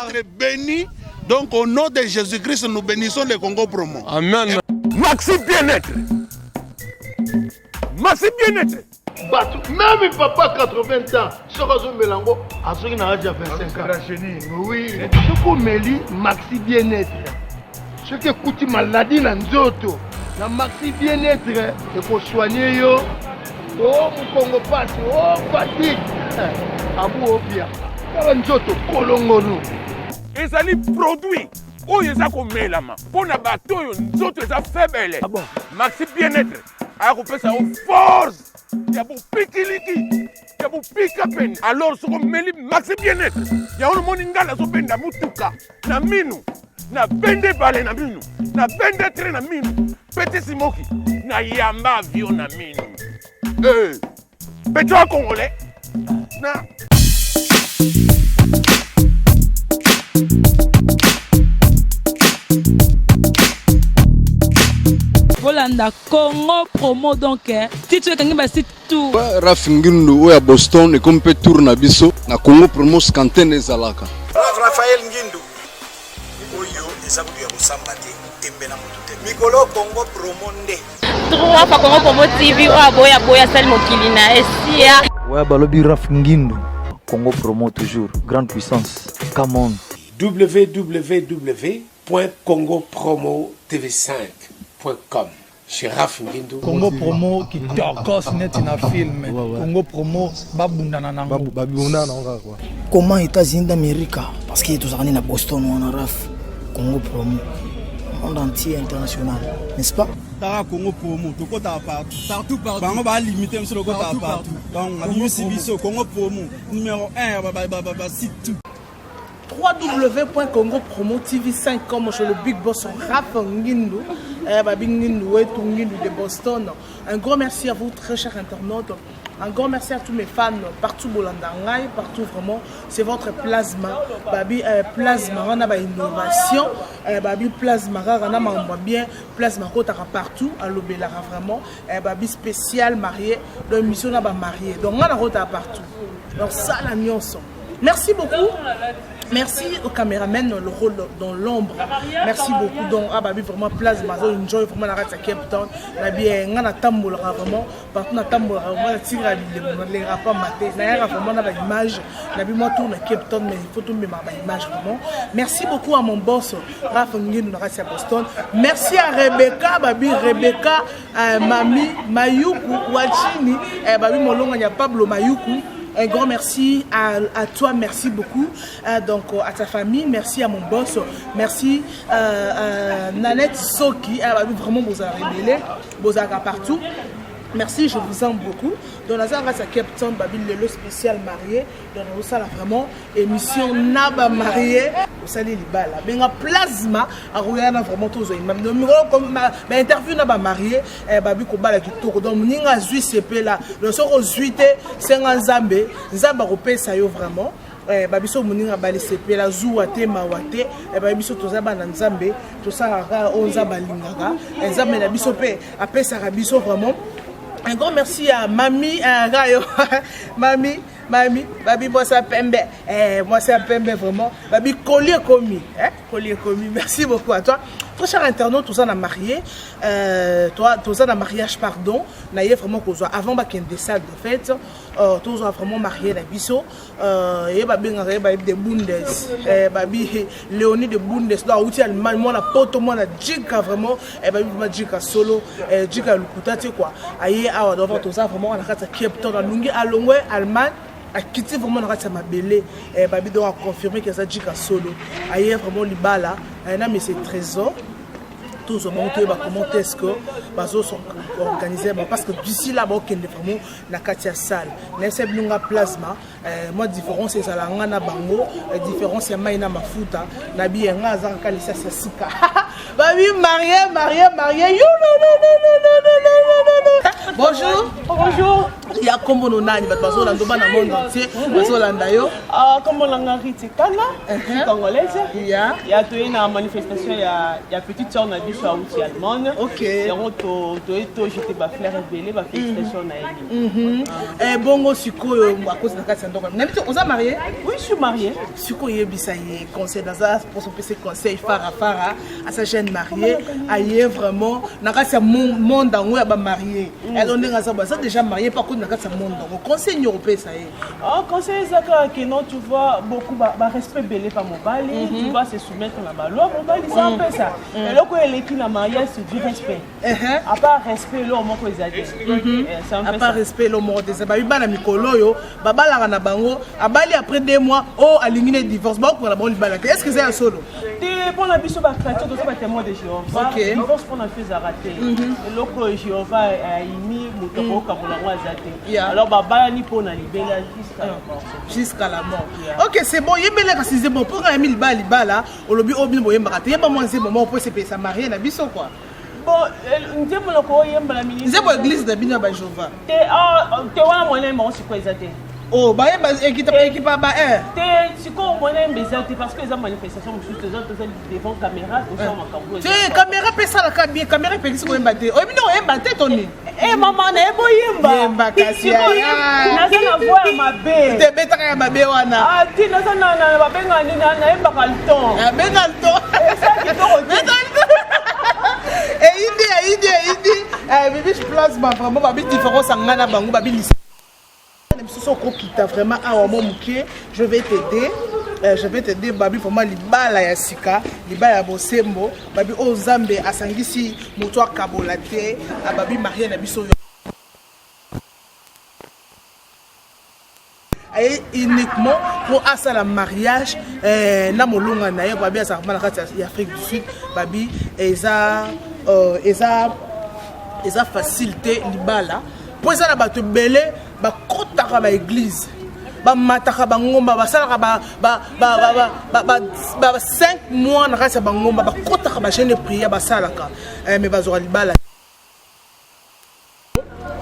Être béni. Donc au nom de Jésus-Christ, nous bénissons le Congo Promo. Amen. Maxi bien-être. Maxi bien-être. Même papa 80 ans, ce que Mélango, à ceux qui n'ont déjà 25 ans. Oui, ce que Méli, Maxi bien-être. Ce qui coûte maladie dans Nzoto. La Maxi bien-être, il faut soigner yo. Oh, mon Congo passe, oh, fatigue. Abou Obia. Nzoto, Kolongono. Et ça les produits. Oh, ils ont comme Mélama. Pour la bateau, ils ont faible. Ah bon? Maxi bien-être. Alors, on fait ça aux forces. Il y a pour pikiliki, il y a pour pikapen. Alors, ce qu'on met maxi bien-être. Il y a un monde qui a un na mutuka, na minu, na bende balé na minu, na bende train na minu, petit simoki, na yamba avion na minu. Petit congolais, na. Volanda Congo Promo donc titre kangi ba site tout Rafingindo oya Boston et comme peut tourner biso na Congo Promo scantene zalaka Raphaël Ngindu oyo ezabu ya busamba te tembela mutute mikolo Congo Promo nde trois fa Congo Promo TV oya boya sel mokili na esia oya balobi Rafingindo Congo Promo toujours grande puissance come on www.congopromotv5.com chez Raf Ngindu. Congo Promo qui torcos net na film. Congo Promo babundana nango. Babundana nango quoi. Comment États-Unis d'Amérique parce qu'il est tous en Boston ou en Raf. Congo Promo monde entier international, n'est-ce pas? Tara Congo Promo, tout côté partout. Bango ba limiter sur le côté partout. Donc on a Sibiso Congo Promo numéro 1 site tout. www.congopromotv5 comme chez le Big Boss Raf Ngindu, de Boston. Un grand merci à vous très chers internautes. Un grand merci à tous mes fans partout Bolandangai, partout vraiment. C'est votre plasma. Babi plasma on a ba innovation. Babi plasma on a bien plasma kotaka partout à l'Obelara vraiment. Babi spécial marié, de mission na ba marié. Donc on a rota partout. Donc ça la nuance. Merci beaucoup. Merci au caméraman le rôle dans l'ombre. Merci beaucoup. Donc, Babi vraiment plasma, enjoy vraiment la race à Cape Town. Babi, on a tambour vraiment. Partout na tambour, on a tiré les rapports matés. D'ailleurs, vraiment on a l'image. Babi moi tourne à Cape Town, mais il faut tomber ma image vraiment. Merci beaucoup à mon boss Raf Ngindu na race à Boston. Merci à Rebecca, Babi Rebecca, Mami Mayuku Wachini, Babi Molonga ya Pablo Mayuku. Un grand merci à toi, merci beaucoup. Donc à ta famille, merci à mon boss, merci à Nanette Soki, vraiment vous avez révélé, vous avez partout. Merci, je vous aime beaucoup. Dans la zone à Cape Town, Babil le spécial marié. Dans la salle vraiment émission Naba marié. Vous savez les balles. Mais en plasma, à regarder vraiment tous les même numéro comme interview Naba marié. Babi Kobala qui tourne. Donc ninga zui CP là. Le sort aux 8 c'est un Zambé. Zamba repé ça yo vraiment. Babiso muninga bali CP la zuwa te mawate. Babiso toza ba na Nzambe. Tout ça onza balingaka. Nzambe na biso pe apé ça rabiso vraiment. Un grand merci à Mami Rayo. Mami, Babi moi ça pembe. Moi ça pembe vraiment. Babi collier commis. Collier commis. Merci beaucoup à toi. Très cher internaute, tout ça n'a marié. Toi, tout ça n'a mariage, pardon. Naïe vraiment qu'on soit avant qu'il y ait des salles de fête. Tout ça vraiment marié la biso. Et babi des bundes. Babi Léonie de bundes. Là où tu as le mal, moi la pote, moi la jika vraiment. Et babi ma jika solo, jika lukuta tu quoi. Aïe, ah on tout ça vraiment on a fait Cape Town, Lungi, Alongwe, Allemagne. A quitté vraiment la race à ma belle. Babi doit confirmer que ça jika solo. Aïe vraiment libala. Mais c'est trésor. Tous au monde comment est-ce que bazo sont organisés parce que d'ici là bas qu'il vraiment na katia salle n'essaie blunga plasma moi différence c'est la ngana bango différence c'est maina mafuta na bien ngaza kalisa sika babi marié bonjour Il y a comme on a, il va passer dans le monde entier, passer dans yo. Comme on a Riti Kana, congolaise. Il y a une manifestation, il y a petite sœur Nabi sur Outi allemande. Ok. Et on to jeter ba fleur rebelle, ba félicitations na elle. Eh bongo suko à cause de Katsa Ndoko. On s'est marié? Oui, je suis mariée. Suko yebisa yé conseil dans ça pour son PC conseil fara à sa jeune mariée, aïe vraiment na Katsa monde en ba marié. Elle on est ça déjà marié par contre na Katsa monde. Conseil européen ça y est. Oh, conseil Zaka que non tu vois beaucoup ba respect belé par mon bali, tu vas se soumettre à la loi, mon bali ça un peu ça. Et là quand elle est la mariage c'est du respect. À part respect là au moins quoi à part respect l'homme des ba bana mikolo yo babala na bango abali après 2 mois oh aligné divorce ba ko na bon libala est-ce que c'est un solo pour la biso ba chrétien to ba témoin de Jéhovah divorce pour na fait rater et loko Jéhovah a imi mutoko ka bola wazate alors babala ni pour na libela jusqu'à la mort OK c'est bon yebele ka c'est bon pour na mi libala olobi obi boyemba ka te yeba mo c'est moment pour se ça marier na biso quoi. Bon, nous avons l'église de Bina Bajova. Tu vois, moi, je suis quoi? Oh, bah, équipe à bah, c'est quoi, moi, je parce que les manifestations, je suis devant caméra, caméra, peut ça, la caméra, peut se battre. Oh, mais non, elle battait ton nez. Eh, maman, elle est boyemba. Tu n'as pas voir ma baie. Tu es bête à ma baie, Wana. Ah, tu n'as pas ma baie, bébé je place vraiment babi différence en ngana bango babi lycée vraiment à mon muké je vais t'aider babi vraiment libala ya sika libala ya bosembo babi o Nzambe asangisi moto akabola te babi marié na biso et uniquement pour asa la mariage na molonga na yo babi asa na kati ya Afrique du Sud babi eza facilité libala pour ça na bato belé ba kotaka ba église ba mataka ba ngomba ba salaka ba 5 mois na kati ba ngomba ba kotaka ba chaîne de prière ba salaka mais bazora libala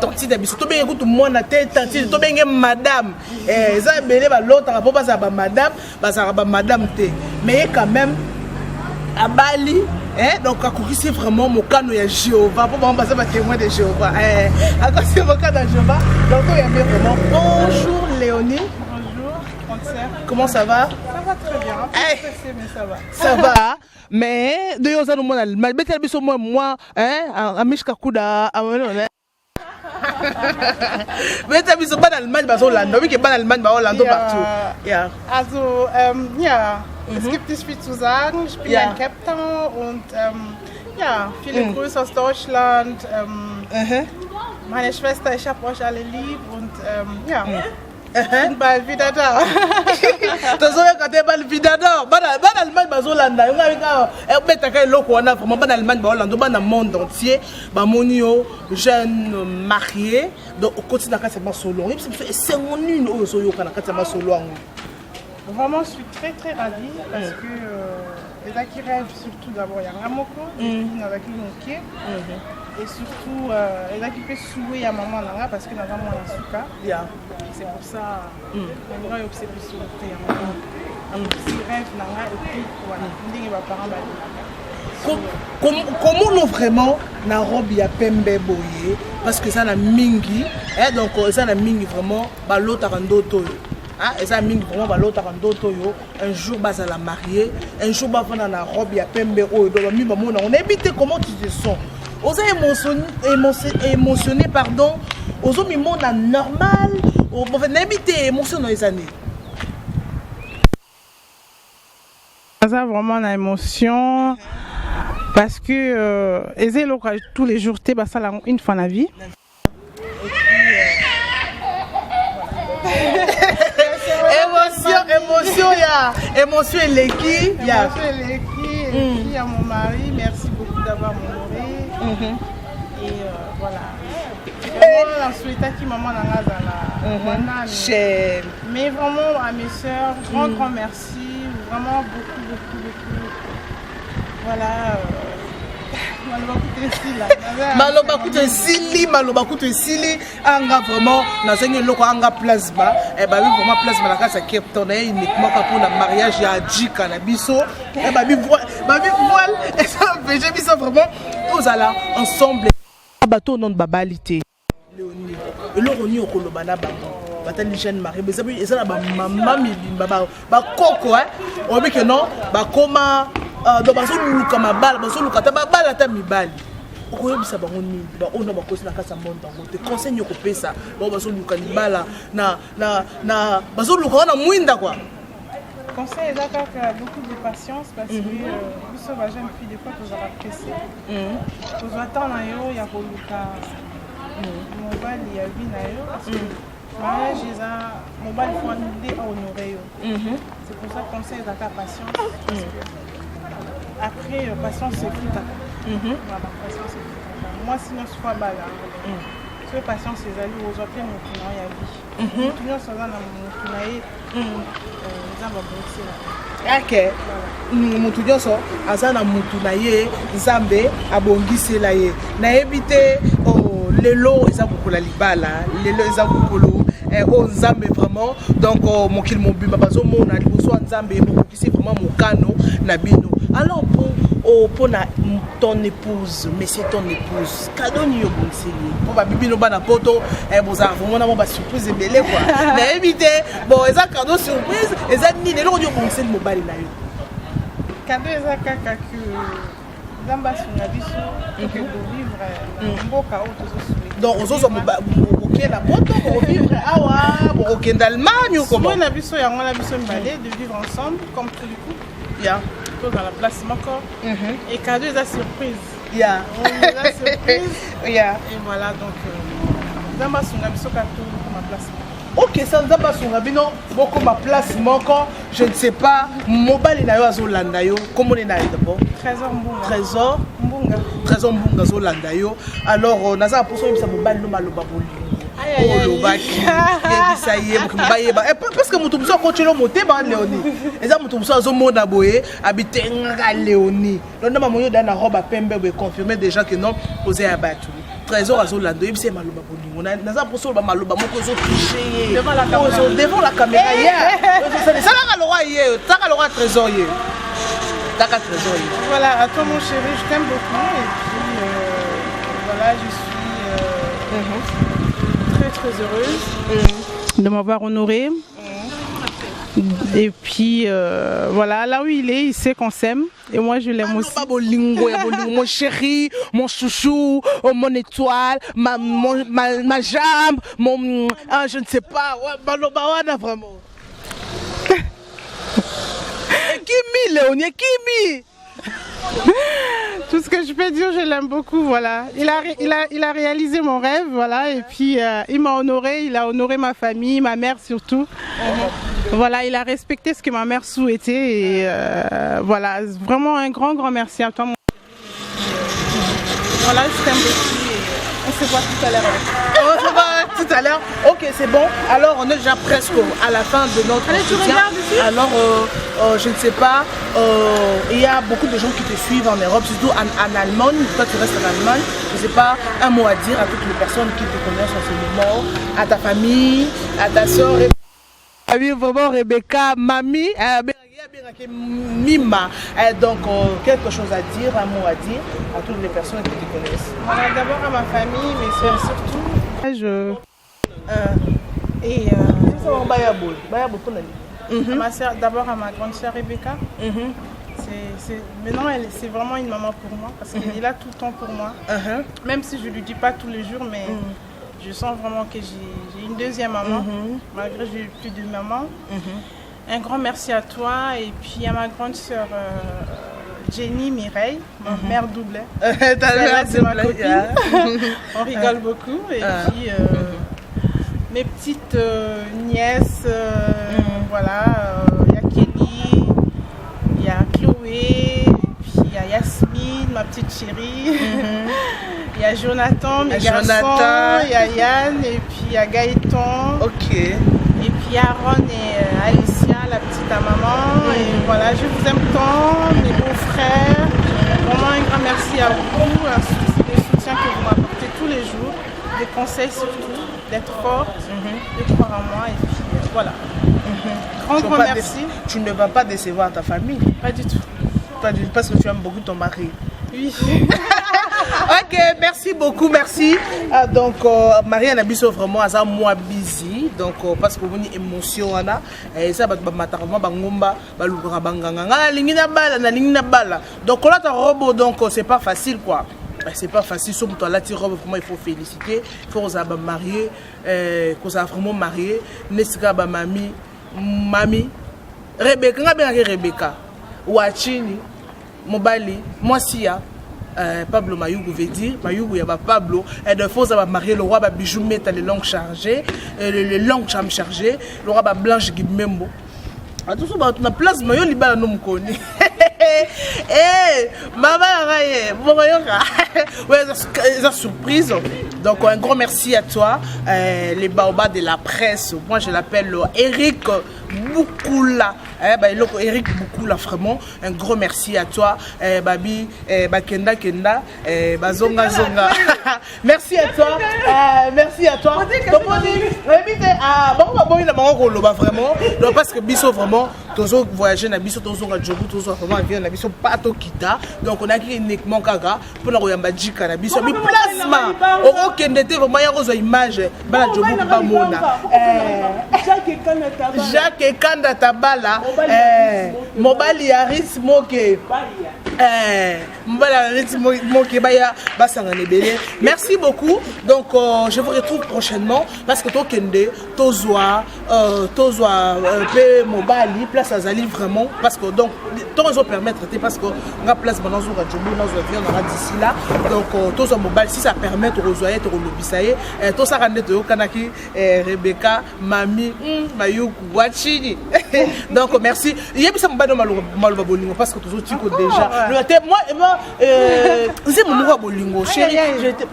tanti de biso to be kutu mona tête tanti to benge madame eza belé ba lotaka po baza ba madame bazaka ba madame te mais quand même à Bali donc à c'est vraiment mon canon ya Jéhovah pour passer ma témoin de Jéhovah à c'est mon canon de Jéhovah donc il y avait vraiment bonjour Léonie bonjour comment ça va très bien mais ça va ça va mais de yo za no mona mal betel biso moi amishka kuda mais tu as vu ce ban Allemagne bas Hollande oui que ban Allemagne bas Hollande partout ja also ja es gibt nicht viel zu sagen ich bin ein Captain und ja viele Grüße aus Deutschland meine Schwester ich habe euch alle lieb und ja bin bald wieder da. Tozoya kate bal vida da. Bana Allemagne bas Hollande yo ngabika beta ka loko wana vraiment ban Allemagne bas Hollande ban monde entier ba monio jeune marié donc au quotidien ka c'est pas solo c'est mon une o so yo kana ka c'est pas solo ango. Vraiment je suis très ravie parce que les gens qui rêvent surtout d'abord il y a Ramoko avec lui et surtout les gens qui peuvent souhaiter à maman là parce que nous avons un souka c'est pour ça on va observer sur le terrain un petit rêve là et puis voilà ndenge ba parents comment nous vraiment na robe ya pembe boye parce que ça na mingi donc ça na mingi vraiment ba lota ndoto et ça mingi vraiment ba lota ndoto yo un jour ba la marier un jour ba prendre na robe ya pembe o do mi ba mona on évite comment tu te sens aux émotionné pardon aux hommes monde normal on va éviter émotion dans les années ça vraiment la émotion parce que tous les jours t'es ça une fois la vie émotion et l'équipe il y a mon mari merci beaucoup d'avoir honoré et voilà la souhaita qui maman n'a mais vraiment à mes soeurs grand merci vraiment beaucoup voilà maloba kutu esili anga vraiment nazangi eloko anga plasma babi vraiment plasma na kati ya Cape Town naye uniquement pour na mariage ya jika na biso babi voile eza péché biso vraiment ozala ensemble bato non babalité Léonie eloko ni okoloba na bango batali jeune marie eza na bamama milimba bakoko oyebi ke non bakoma donc bazoluka mabala bazoluka ata babala ata mibali okoyebisa bango nini baona bakosi na kati ya monde bango te conseil nyoko pesa bango bazoluka libala na bazoluka wana mwinda kwa conseil eza kaka beaucoup de patience parce que biso bajeune fille des fois tozala pressé kozwa temps na yo ya koluka mobali ya vie na yo parce que mariage eza mobali fo nde ahonore yo c'est pour ça conseil eza kaka patience parce que après patience efutaka patience efutaka moi sinon sikoa bala soki patience ezali ozwa mpe motu na yo ya vie motu nyonso aza na motu na ye nzambe abongisela ake motu nyonso aza na motu na ye nzambe abongisela ye nayebi te lelo eza kokola libala lelo eza kokolo o nzambe vraiment donc mokili mobimba bazomona liboso ya nzambe bokokisi vraiment mokano na bino alors pour ton épouse mais c'est ton épouse cadeau ni yo bonseli po ba bibino bana poto bozala vraiment na ba surprise ebele quoi nayebi te bon eza cadeau surprise eza nini eloko yo bonseli mobali na yo cadeau eza kaka que nzambe asunga biso ke bovivre mboka oyo tozosuli donc ozozwa bokenda poto bovivre awa bokokenda Allemagne ou comment na biso yango na biso mibale de vivre ensemble comme tous les couples ya dans la place encore et cadeau eza surprise ya eza surprise ya et voilà donc nzambe asunga biso kato ma place ok ça nzambe asunga bino bokoma place moko je ne sais pas mobali na yo azolanda yo komone na ye d'abord trésor mbunga azolanda yo alors naza poso yebisa mobali no maloba bolingo olobaki yebisa ye bayeba parce que moto mosu akotela motema Léonie eza moto mosu azomona boye abitengaka Léonie londa mamoyo da na robe pembe boye confirmer déjà que non oze ya bato trésor azolanda yebisa maloba bolingo naza poso ba maloba moko ezotouche devant la caméra ye salaka lokwa ye taka lokwa trésor ye taka trésor ye voilà à toi mon chéri je t'aime beaucoup et puis voilà je suis très heureuse de m'avoir honorée et puis voilà là où il est il sait qu'on s'aime et moi je l'aime aussi mon chéri mon chouchou mon étoile ma jambe mon je ne sais pas vraiment Kimi Léonie Kimi tout ce que je peux dire, je l'aime beaucoup, voilà. Il a réalisé mon rêve, voilà, et puis il m'a honoré, il a honoré ma famille, ma mère surtout. Voilà, il a respecté ce que ma mère souhaitait et voilà, vraiment un grand merci à toi. Voilà, je t'aime beaucoup et on se voit tout à l'heure. On se voit tout à l'heure. Ok, c'est bon. Alors on est déjà presque à la fin de notre entretien. Alors je ne sais pas, il y a beaucoup de gens qui te suivent en Europe, surtout en Allemagne. Toi tu restes en Allemagne. Je ne sais pas, un mot à dire à toutes les personnes qui te connaissent en ce moment, à ta famille, à ta soeur. Oui, vraiment Rebecca, mamie, Mima. Donc quelque chose à dire, un mot à dire à toutes les personnes qui te connaissent. Voilà, d'abord à ma famille, mais surtout ma soeur, d'abord à ma grande soeur Rebecca. Maintenant, c'est vraiment une maman pour moi parce qu'elle est là tout le temps pour moi. Même si je ne lui dis pas tous les jours, mais je sens vraiment que j'ai une deuxième maman, malgré que j'ai plus de maman. Un grand merci à toi et puis à ma grande soeur Jenny Mireille, ma mère double. C'est ma copine. On rigole beaucoup. Et puis mes petites nièces, voilà, il y a Kelly, il y a Chloé, puis il y a Yasmine, ma petite chérie. Il y a Jonathan, mes garçons, il y a Yann et puis il y a Gaëtan. Ok. Et puis Aaron et Alicia, la petite à maman. Et voilà, je vous aime tant, mes beaux frères. Vraiment un grand merci à vous. des conseils surtout, d'être forte, de croire en moi et puis voilà. Grand merci. Tu ne vas pas décevoir ta famille? Pas du tout. Pas du tout, parce que tu aimes beaucoup ton mari. Oui. Ok, merci beaucoup, merci. Donc, Marianne Abisso vraiment à ça moi busy. Donc, parce que vous avez une émotion là, et ça va matarama bangomba balukura banganga na lingina bala. Donc là ta robe donc c'est pas facile quoi. C'est pas facile, sauf toi là, robe vraiment il faut féliciter, il faut qu'on marié, qu'on soit vraiment marié, Nesika ba mami, Rebecca, Rebecca, Wachini, Mobali, Moisia. Pablo Mayugu veut dire, Mayugu y a Pablo, et de fois ça va marier le roi va bijou mettre les langues chargées, les langues chargées, le roi va blanche Gibembo. À tout ça, on a place mayo libala non mkoni. Eh, maman raye, ouais, c'est surprise. Donc un grand merci à toi, les baobas de la presse. Moi je l'appelle Eric Boukoula. Eric Boukoula, vraiment un grand merci à toi, Babi, Bakenda Kenda, Bazonga Zonga. Merci à toi, merci à toi. Vraiment, parce que Bisso vraiment, tous voyager na Bisso, tous Djobu, tous vraiment vient na Bisso pas to kita. Donc on a qui uniquement Kaga pour na Royamba Djika na Bisso. Mais plasma, au Kendete vraiment ya rozo image, bala Djobu pas mona. Jacques Kanda Tabala. Mobali Yaris Moke. Merci beaucoup. Donc je vous retrouve prochainement parce que Tokende, Tozoa, Mobali, place Azali vraiment parce que donc tous ont permettre parce que on a place maintenant sur Radio Mouna on aura d'ici là donc tous Mobali si ça permet de rejoindre le lobisaye tout ça rende to Kanaki Rebecca Mami Mayuku Wachini donc merci il y a bisa mbano maluba bolingo parce que tous tiko déjà moi c'est mon nouveau bolingo chérie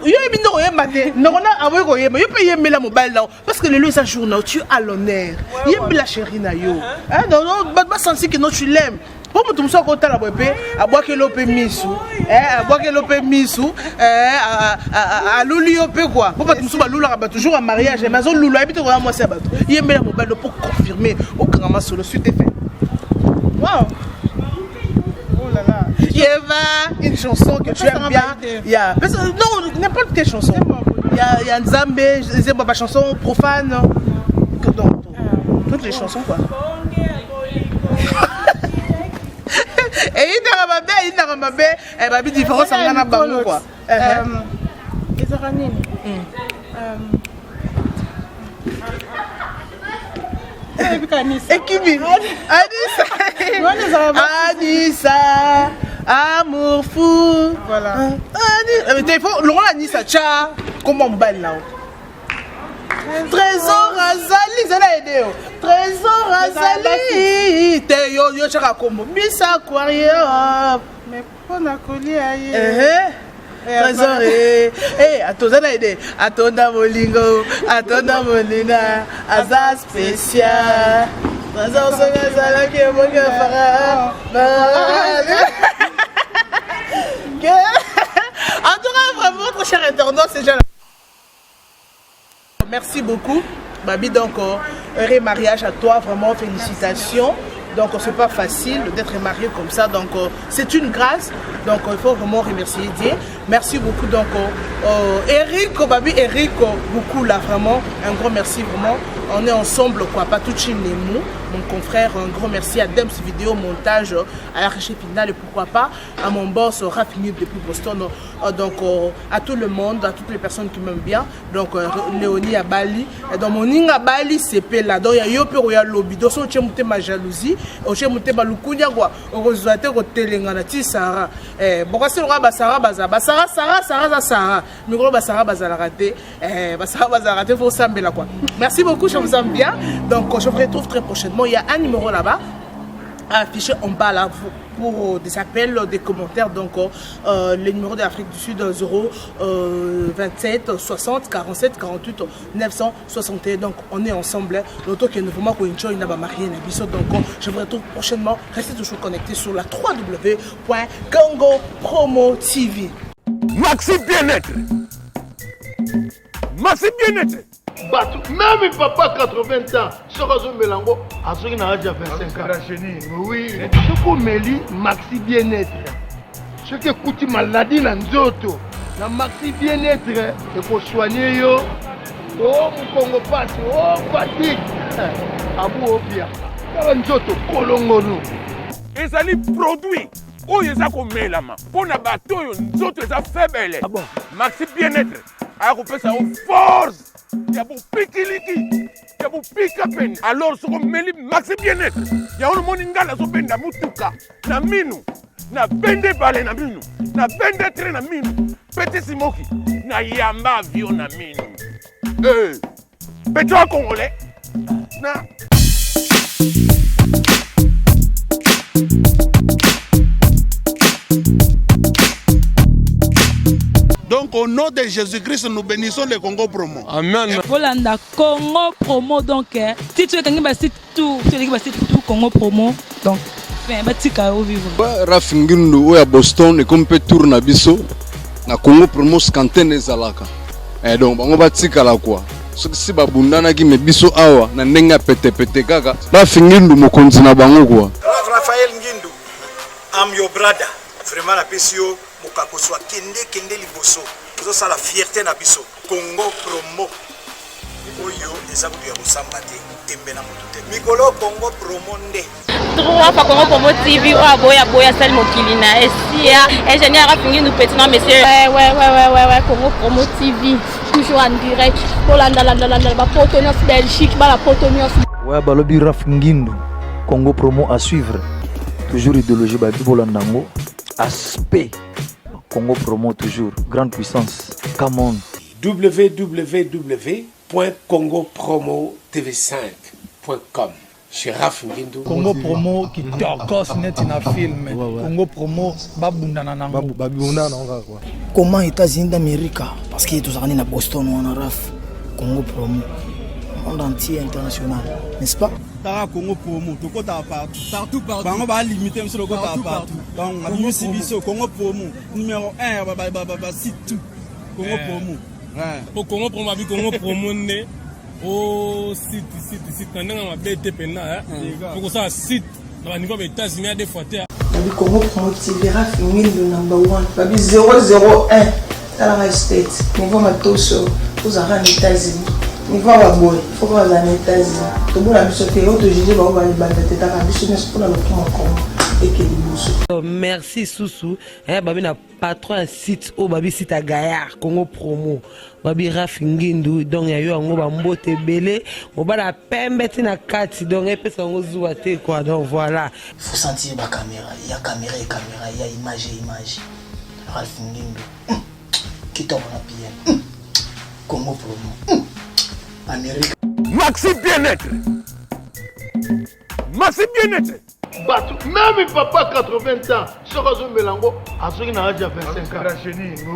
yo ebino yemate nona awe ko yema yo pe yemela mobile là parce que le lieu ça journal tu à l'honneur yemela chérie na yo hein non ba sentir que non tu l'aimes. Pour tout le monde qui a boité, à boire que l'opé misou, à boire que l'opé misou, à l'ouliope quoi. Pour tout le monde loula toujours en mariage, mais on loula habite au moi c'est bateau. Il y a même mobile pour confirmer au grand sur le suite fait. Waouh. Oh là là. Yeva, une chanson que tu aimes bien. Il y a non n'importe quelle chanson. Il y a Nzambé, c'est pas chanson profane. Donc toutes les chansons quoi. Et il n'a pas de différence entre bango quoi. Anissa, amour fou. Voilà. Il faut le Anissa, tcha, comment on balle là. Trésor Azali, ça aidé. Trésor Azali, te yo chaka kombo. Bisa aquarium. Mais pour la collier aïe. Trésor atozana aidé. Atonda molingo, atonda molina, aza spécial. Trésor Azali qui est bon que fara. En tout cas, vraiment, très cher internaute, c'est déjà. Merci beaucoup, Babi. Donc, heureux mariage à toi, vraiment félicitations. Donc, c'est pas facile d'être marié comme ça. Donc, c'est une grâce. Donc, il faut vraiment remercier Dieu. Merci beaucoup. Donc, Eric, Babi, Eric, beaucoup là, vraiment. Un grand merci, vraiment. On est ensemble, quoi. Pas tout Chinemou, mon confrère. Un grand merci à Dems Vidéo Montage, à la recherche finale et pourquoi pas à mon boss Rafini depuis Boston. Donc, à tout le monde, à toutes les personnes qui m'aiment bien. Donc, Léonie à Bali. Et dans mon ning à Bali, c'est là. Donc, il y a Yope Royal Lobby. Donc, on tient ma jalousie. On tient ma loukunya, quoi. On reçoit au Télégana, Sarah. Pourquoi c'est le roi Bassara Baza Sarah. Mais gros Bassara Baza la raté. Bassara Baza raté, il faut s'embêter là, quoi. Merci beaucoup, je vous aime bien. Donc, je vous retrouve très prochainement. Il y a un numéro là-bas affiché en bas là pour des appels, des commentaires. Donc, le numéro de l'Afrique du Sud 027 60 47 48 961. Donc, on est ensemble. L'auto qui est nouveau qu'on enjoy n'a pas marié n'a pas. Donc, je vous retrouve prochainement. Restez toujours connectés sur la www.congopromo TV. Maxi Bien-être. Maxi bien-être. Même papa 80 ans, Sorozo Melango, a ceux qui n'ont déjà 25 ans. Oui, ce qu'on méli, Maxi bien-être. Ce qui coûte maladie dans Nzoto. La Maxi bien-être, il faut soigner yo. Oh, mon Congo passe, oh, fatigue. Abou Obia. Nzoto, Kolongono. Et ça les produits. Oh, ils ont comme mélama. Pour na bateau, ils ont faible. Maxi bien-être. A coupé ça aux force. Il y a beaucoup de pikiliki. Il y a beaucoup de pikapen. Alors, ce qu'on met maxi bien-être. Il y a un monde qui a un mutuka. Na minu. Na bende balé na minu. Na bende train na minu. Petit simoki. Na yamba avion na minu. Pétrole congolais. Na. Donc au nom de Jésus-Christ, nous bénissons le Congo Promo. Amen. Volanda Congo Promo donc si tu es quelqu'un qui tout Congo Promo donc fin batika au vivre. Rafingindo oya Boston et comme peut tourner biso na Congo Promo scanten ezalaka. Et donc bango batika la quoi. Si babundana ki me biso awa na ndenga pete kaka. Rafingindo mokonzi na bango quoi. Raphaël Ngindu, I'm your brother. Vraiment la pesio mokako soit kende liboso. Nous la fierté na biso. Congo Promo. Oyo eza kuya kusamba te tembe na mutu te. Mikolo Congo Promo nde. Trois fois Congo Promo TV boya Sal Mokilina SIA ingénieur Rafingindo petit non monsieur. Ouais Congo Promo TV toujours en direct. Bolanda ba Portonios Belgique ba la Portonios. Ouais balobi Rafingindo Congo Promo à suivre. Toujours idéologie ba Bolandango. Aspect Congo Promo toujours grande puissance. Come on. www.congopromotv5.com chez Rafingindo. Congo Promo qui torcos net na film. Congo Promo babundana nango. Babundana nango quoi. Comment États-Unis d'Amérique parce que tous na Boston on a raf Congo Promo monde entier international, n'est-ce pas? Tara Congo Promo, tout côté partout. Bango ba limiter monsieur le côté partout. Donc on a Congo Promo numéro 1 site tout. Congo Promo. Pour Congo Promo abi Congo Promo né au site ndanga mabete pena pour ça site dans niveau des États-Unis des fois terre. Babi Congo Promo TV Rafingindo number 1. Babi 001 dans la state. Niveau matoso aux États-Unis. Il faut avoir boy, il faut avoir les États-Unis. Tout le monde a mis sur terre, tout juger, on va aller battre tête à la business pour la et que les merci Soussou. Babi na patron un site au Babi site à Gaillard, Congo Promo. Babi Rafingindo donc ya yo ngo ba mbote belé, on ba la pembe na kati donc et pesa ngo zuwa te quoi donc voilà. Il faut sentir la caméra, il y a caméra, il y a image. Rafingindo. Qui tombe la pierre. Congo Promo. Amérique. Maxi bien-être. Maxi bien-être. Même papa 80 ans, Sorozo Melango, a ceux qui n'ont déjà 25 ans.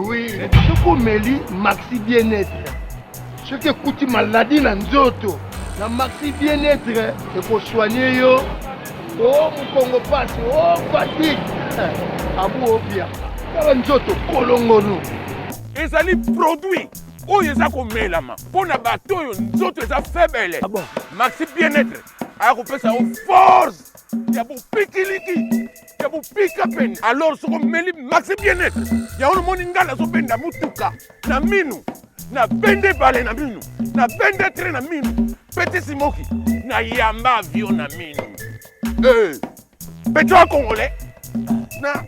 Oui, ce qu'on méli, Maxi bien-être. Ce qui coûte maladie dans Nzoto. La Maxi bien-être, il faut soigner yo. Oh, mon Congo passe, oh, fatigue. Abou Obia. Nzoto, Kolongono. Et ça les produits. Oh, ils ont comme mélama. Pour na bateau, ils ont faible. Maxi bien-être. A coupé ça aux force. Il y a beaucoup de pikiliki. Il y a beaucoup de pikapen. Alors, ce qu'on met maxi bien-être. Il y a un monde qui a un mutuka. Na minu. Na bende balé na minu. Na bende train na minu. Petit simoki. Na yamba avion na minu. Pétrole congolais. Na.